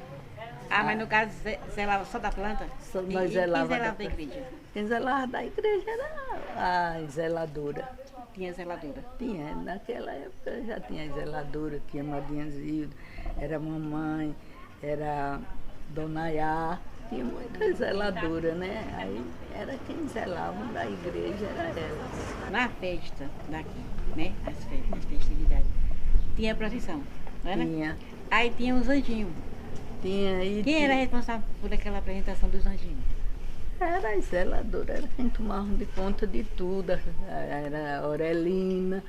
Ah, mas no caso, zelava só da planta? Nós quem zelava zelava da igreja? Quem zelava da igreja era a zeladora. Tinha zeladora? Tinha, naquela época já tinha zeladora, tinha Madrinha Zilda, era mamãe, era Dona Iá, tinha muita zeladora, né? Aí era quem zelava da igreja, era ela. Na festa daqui, né? As festividades, tinha procissão, não era? Tinha. Aí tinha os anjinhos. Tinha. Quem era responsável por aquela apresentação dos anjinhos? Era a zeladora, era quem tomava de conta de tudo, era a Aurelina,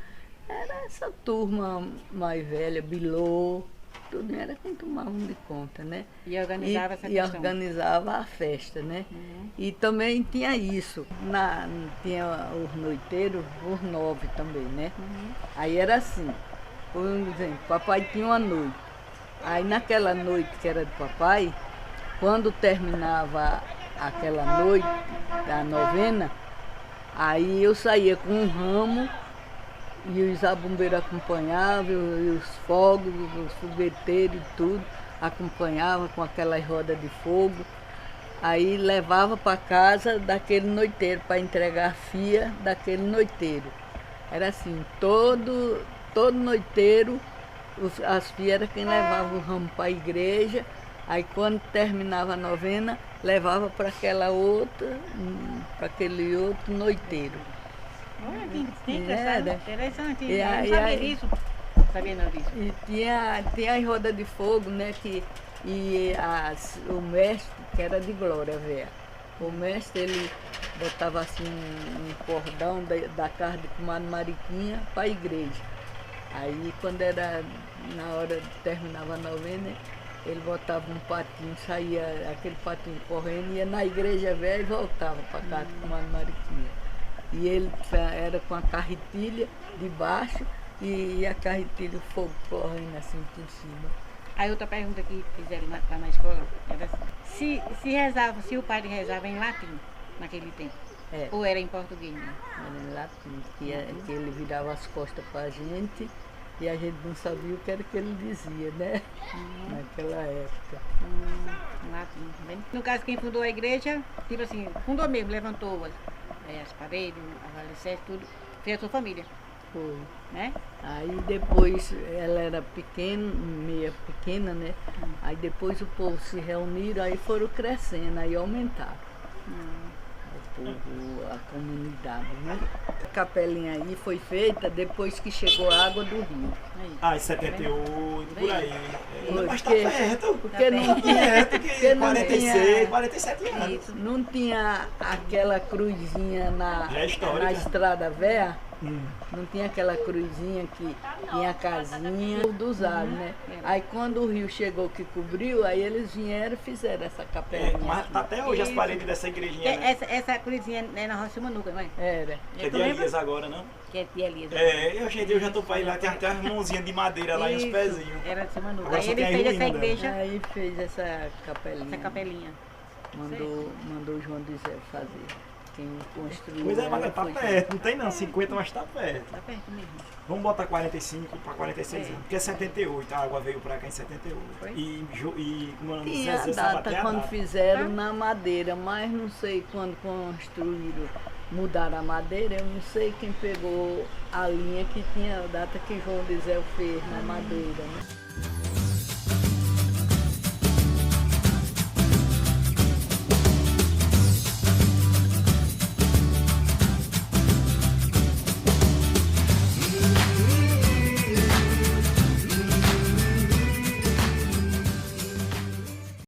era essa turma mais velha, Bilô, tudo era quem tomava de conta, né? E organizava essa E questão? organizava a festa, né? E também tinha isso, tinha os noiteiros, os 9 também, né? Aí era assim, por exemplo, papai tinha uma noite, aí naquela noite que era do papai, quando terminava aquela noite da novena, aí eu saía com um ramo e os zabumbeiros acompanhavam, e os fogos, os fogueteiros e tudo, acompanhavam com aquelas rodas de fogo. Aí levava para casa daquele noiteiro, para entregar a fia daquele noiteiro. Era assim, todo noiteiro, as fias eram quem levava o ramo para a igreja. Aí quando terminava a novena, levava para aquela outra, para aquele outro noiteiro. Olha, que interessante. E Eu aí, não sabia disso. Sabia não disso. E tinha as rodas de fogo, né? O mestre, que era de Glória, velha. O mestre, ele botava assim um cordão da casa de comadre Mariquinha para a igreja. Aí quando era na hora de terminava a novena, ele botava um patinho, saía aquele patinho correndo, ia na igreja velha e voltava para casa com uma Mariquinha. E ele era com a carretilha de baixo e a carretilha, o fogo correndo assim por cima. Aí outra pergunta que fizeram lá na escola era assim, se o padre rezava em latim naquele tempo, ou era em português? Né? Era em latim, que ele virava as costas para a gente. E a gente não sabia o que era que ele dizia, né? Naquela época. Latim. No caso, quem fundou a igreja, tipo assim, fundou mesmo, levantou as paredes, as alicerces, tudo, fez a sua família. Foi. Né? Aí depois, ela era pequena, meia pequena, né? Aí depois o povo se reuniram, aí foram crescendo, aí aumentaram. O povo, a comunidade, né? A capelinha aí foi feita depois que chegou a água do rio. Ah, em 78, por aí. Mas tá perto. Porque não tinha. Porque não 46, 47 anos. Não tinha aquela cruzinha na estrada velha. Não tinha aquela cruzinha que tinha a casinha dos ares, né? Aí quando o rio chegou que cobriu, aí eles vieram e fizeram essa capelinha. Mas tá até hoje as paredes dessa igrejinha, né? Essa cruzinha é na Roça Manuca, não é? Era. Que é de Elias agora, não? Que é de Elias. Eu já tô pra ir lá, tem até as mãozinhas de madeira lá e uns pezinhos. Era de Manuca. Agora Aí ele fez essa igreja. Aí fez essa capelinha. Essa capelinha. Mandou o João Dizé fazer. Quem construiu. Pois é, mas tá perto, não tem não, 50, mas tá perto. Tá perto mesmo. Vamos botar 45 para 46 anos, porque é 78, a água veio pra cá em 78. Foi? E como tinha a data quando fizeram na madeira, mas não sei quando construíram, mudaram a madeira, eu não sei quem pegou a linha que tinha a data que João Dizé fez na madeira, né?